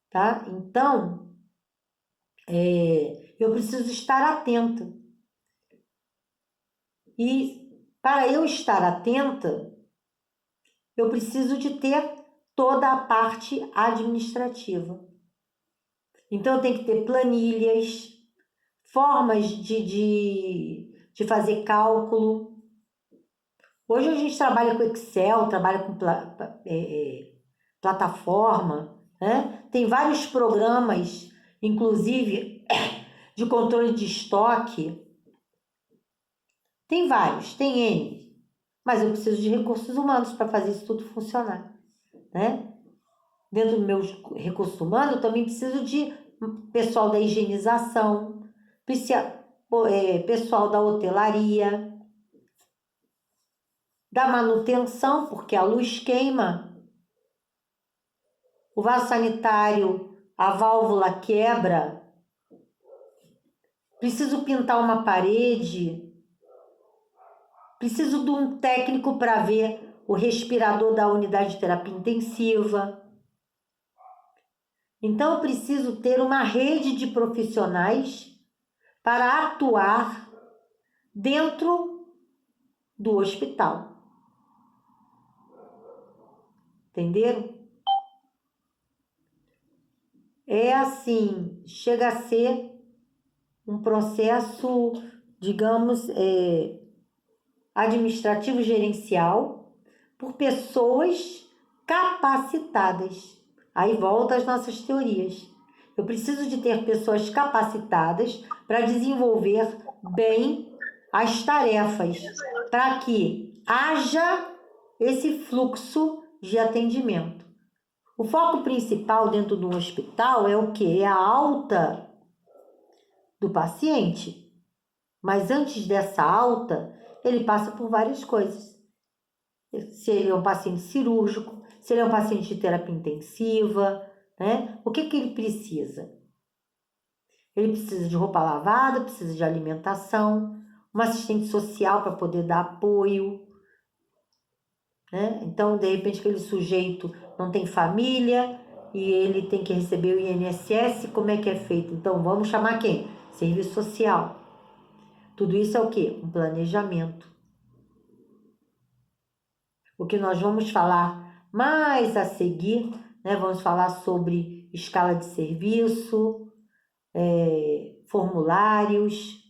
tá? Então, eu preciso estar atenta. E para eu estar atenta, eu preciso de ter toda a parte administrativa. Então, eu tenho que ter planilhas, formas de fazer cálculo. Hoje a gente trabalha com Excel, trabalha com plataforma, né? Tem vários programas, inclusive de controle de estoque. Tem vários, tem N, mas eu preciso de recursos humanos para fazer isso tudo funcionar, né? Dentro do meu recurso humano, eu também preciso de pessoal da higienização, pessoal da hotelaria, da manutenção, porque a luz queima, o vaso sanitário, a válvula quebra, preciso pintar uma parede, preciso de um técnico para ver o respirador da unidade de terapia intensiva. Então, eu preciso ter uma rede de profissionais para atuar dentro do hospital. Entenderam? É assim, chega a ser um processo, digamos, administrativo gerencial por pessoas capacitadas. Aí volta as nossas teorias. Eu preciso de ter pessoas capacitadas para desenvolver bem as tarefas, para que haja esse fluxo de atendimento. O foco principal dentro de um hospital é o quê? É a alta do paciente. Mas antes dessa alta, ele passa por várias coisas. Se ele é um paciente cirúrgico, se ele é um paciente de terapia intensiva, né? O que ele precisa? Ele precisa de roupa lavada, precisa de alimentação, uma assistente social para poder dar apoio, né? Então, de repente, aquele sujeito não tem família e ele tem que receber o INSS, como é que é feito? Então, vamos chamar quem? Serviço social. Tudo isso é o quê? Um planejamento. O que nós vamos falar mais a seguir, né? Vamos falar sobre escala de serviço, formulários.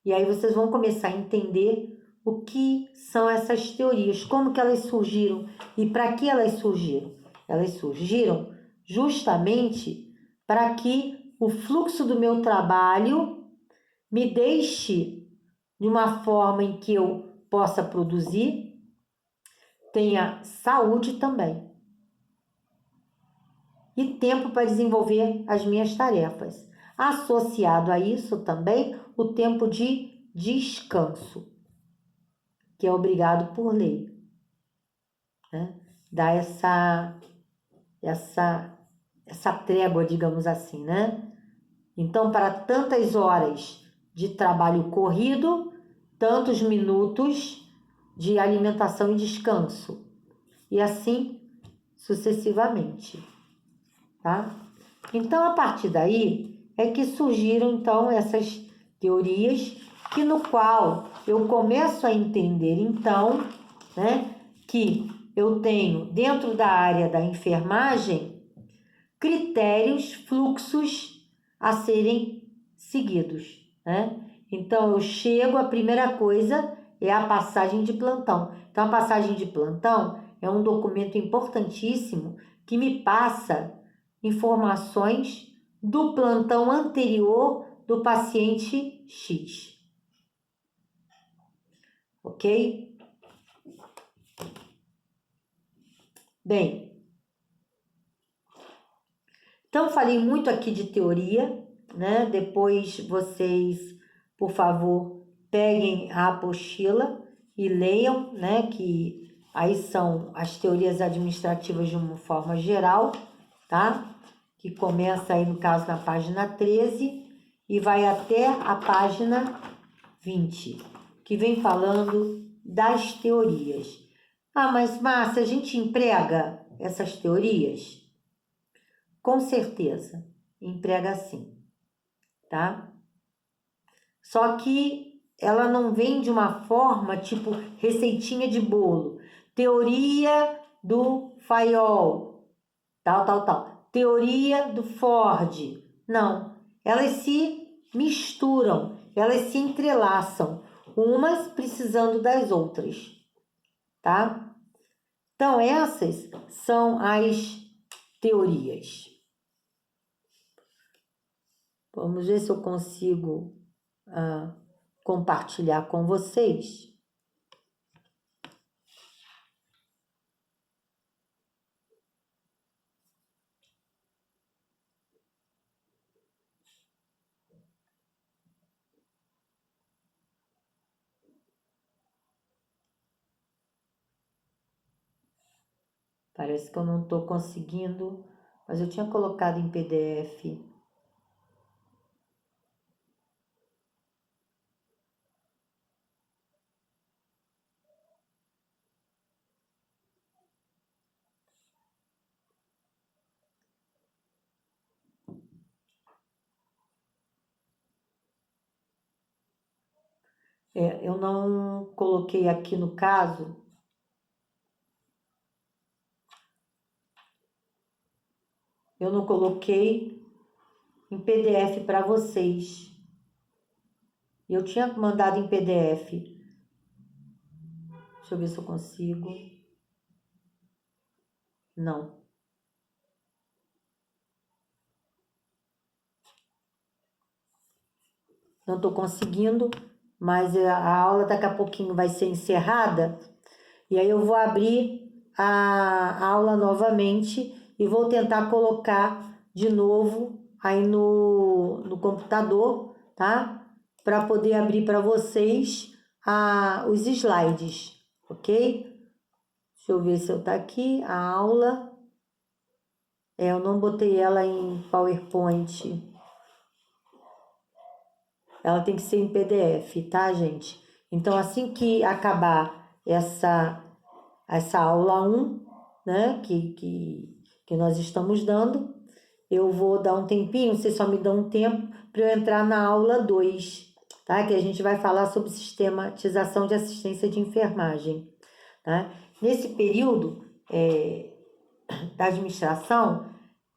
E aí vocês vão começar a entender o que são essas teorias, como que elas surgiram e para que elas surgiram. Elas surgiram justamente para que o fluxo do meu trabalho me deixe de uma forma em que eu possa produzir, tenha saúde também e tempo para desenvolver as minhas tarefas. Associado a isso também o tempo de descanso, que é obrigado por lei, né? Dá essa trégua, digamos assim, né? Então, para tantas horas de trabalho corrido, tantos minutos de alimentação e descanso, e assim sucessivamente, tá? Então, a partir daí é que surgiram então essas teorias, que no qual eu começo a entender então, né, que eu tenho dentro da área da enfermagem critérios, fluxos a serem seguidos, né? Então, eu chego, a primeira coisa é a passagem de plantão. Então, a passagem de plantão é um documento importantíssimo que me passa informações do plantão anterior do paciente X. Ok? Bem, então falei muito aqui de teoria, né? Depois vocês, por favor, peguem a apostila e leiam, né? Que aí são as teorias administrativas de uma forma geral, tá? Que começa aí, no caso, na página 13 e vai até a página 20, que vem falando das teorias. Ah, mas Márcia, a gente emprega essas teorias? com certeza, emprega sim, tá? Só que ela não vem de uma forma tipo receitinha de bolo. Teoria do Fayol, tal. Teoria do Ford. Não, elas se misturam, elas se entrelaçam, umas precisando das outras, tá? Então, essas são as teorias. Vamos ver se eu consigo compartilhar com vocês. Parece que eu não estou conseguindo, mas eu tinha colocado em PDF. Eu não coloquei aqui no caso. Eu não coloquei em PDF para vocês. Eu tinha mandado em PDF. Deixa eu ver se eu consigo. Não. Não estou conseguindo, mas a aula daqui a pouquinho vai ser encerrada. E aí eu vou abrir a aula novamente e vou tentar colocar de novo aí no computador, tá? Para poder abrir para vocês os slides, ok? Deixa eu ver se eu tá aqui, a aula. Eu não botei ela em PowerPoint. Ela tem que ser em PDF, tá, gente? Então, assim que acabar essa aula 1, né, que nós estamos dando, eu vou dar um tempinho, vocês só me dão um tempo para eu entrar na aula 2, tá? Que a gente vai falar sobre sistematização de assistência de enfermagem, tá? Nesse período da administração,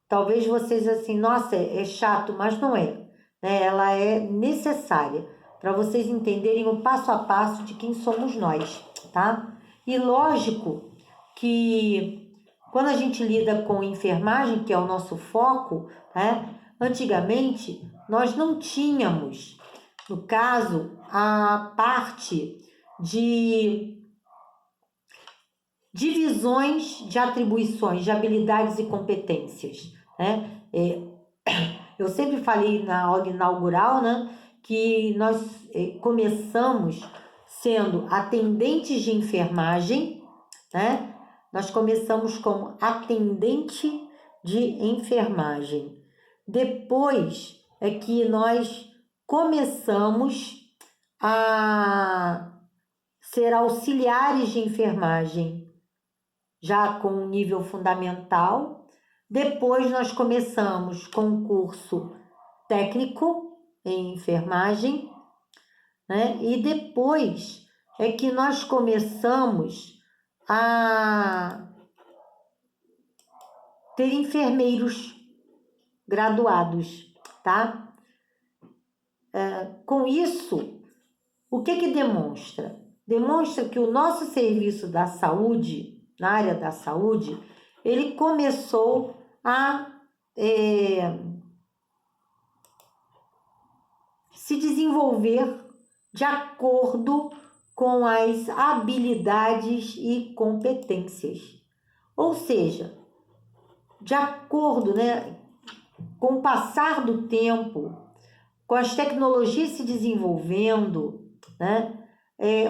talvez vocês assim, nossa, é chato, mas não é, né? Ela é necessária para vocês entenderem o passo a passo de quem somos nós, tá? E lógico que quando a gente lida com enfermagem, que é o nosso foco, né? Antigamente nós não tínhamos, no caso, a parte de divisões de atribuições, de habilidades e competências, né? Eu sempre falei na aula inaugural, né, que nós começamos sendo atendentes de enfermagem, né? Nós começamos como atendente de enfermagem. Depois é que nós começamos a ser auxiliares de enfermagem, já com o nível fundamental. Depois nós começamos com o curso técnico em enfermagem, né? E depois é que nós começamos a ter enfermeiros graduados, tá? Com isso, o que demonstra? Demonstra que o nosso serviço da saúde, na área da saúde, ele começou a se desenvolver de acordo com as habilidades e competências. Ou seja, de acordo, né, com o passar do tempo, com as tecnologias se desenvolvendo, né,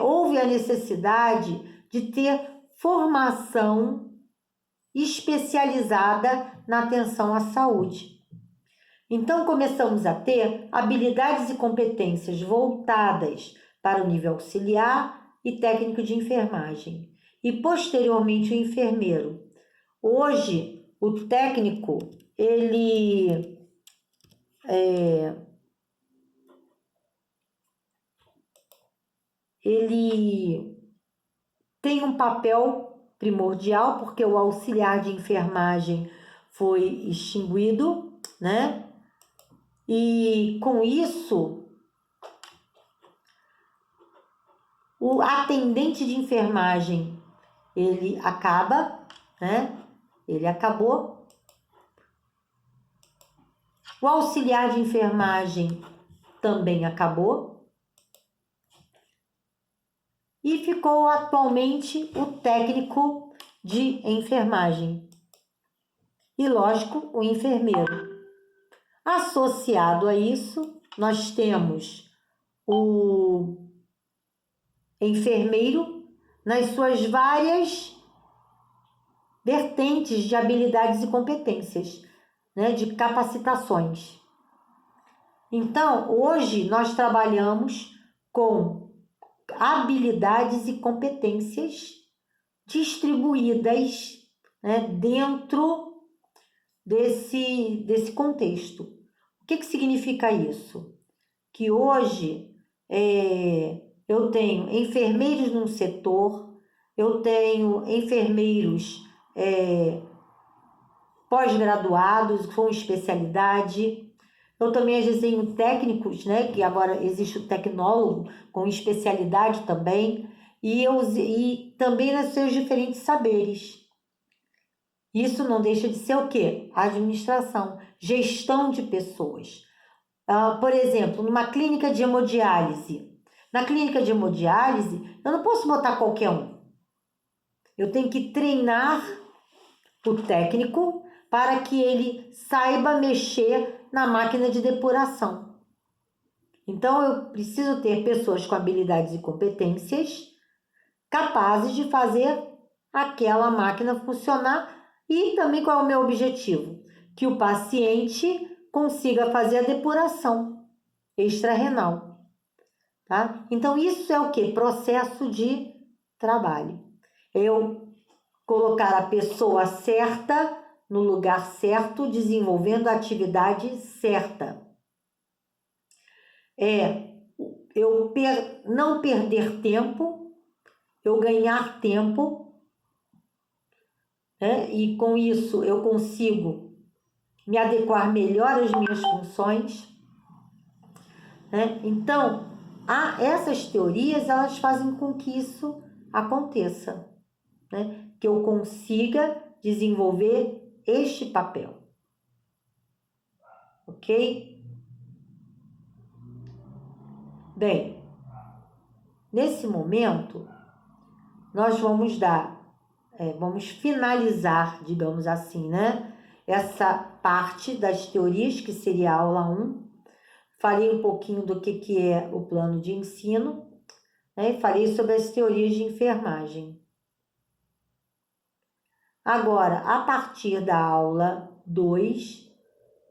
houve a necessidade de ter formação especializada na atenção à saúde. Então, começamos a ter habilidades e competências voltadas para o nível auxiliar e técnico de enfermagem, e posteriormente o enfermeiro. Hoje, o técnico ele tem um papel primordial, porque o auxiliar de enfermagem foi extinguido, né? E com isso, o atendente de enfermagem, ele acaba, né? Ele acabou. O auxiliar de enfermagem também acabou. E ficou atualmente o técnico de enfermagem. E, lógico, o enfermeiro. Associado a isso, nós temos o enfermeiro nas suas várias vertentes de habilidades e competências, né, de capacitações. Então, hoje nós trabalhamos com habilidades e competências distribuídas, né, dentro desse contexto. O que significa isso? Que hoje eu tenho enfermeiros num setor, eu tenho enfermeiros pós-graduados com especialidade. Eu também tenho técnicos, né, que agora existe o tecnólogo com especialidade também, e também nos seus diferentes saberes. Isso não deixa de ser o quê? Administração, gestão de pessoas. Por exemplo, numa clínica de hemodiálise. Na clínica de hemodiálise, eu não posso botar qualquer um. Eu tenho que treinar o técnico para que ele saiba mexer na máquina de depuração. Então, eu preciso ter pessoas com habilidades e competências capazes de fazer aquela máquina funcionar. E também qual é o meu objetivo? Que o paciente consiga fazer a depuração extrarrenal. Tá? Então, isso é o quê? Processo de trabalho. Eu colocar a pessoa certa no lugar certo, desenvolvendo a atividade certa. Eu não perder tempo, eu ganhar tempo, né? E com isso eu consigo me adequar melhor às minhas funções, né? Então, essas teorias, elas fazem com que isso aconteça, né? Que eu consiga desenvolver este papel. Ok? Bem, nesse momento, nós vamos vamos finalizar, digamos assim, né? Essa parte das teorias, que seria a aula 1. Falei um pouquinho do que é o plano de ensino, né? E falei sobre as teorias de enfermagem. Agora, a partir da aula 2,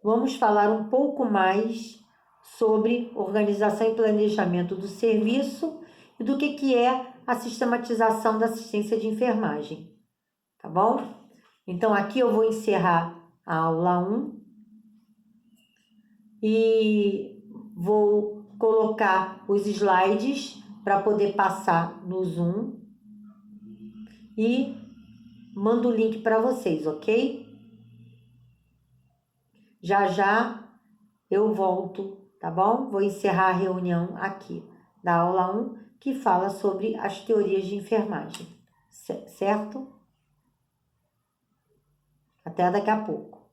vamos falar um pouco mais sobre organização e planejamento do serviço e do que é a sistematização da assistência de enfermagem. Tá bom? Então, aqui eu vou encerrar a aula 1 e vou colocar os slides para poder passar no Zoom e mando o link para vocês, ok? Já já eu volto, tá bom? Vou encerrar a reunião aqui da aula 1, que fala sobre as teorias de enfermagem, certo? Até daqui a pouco.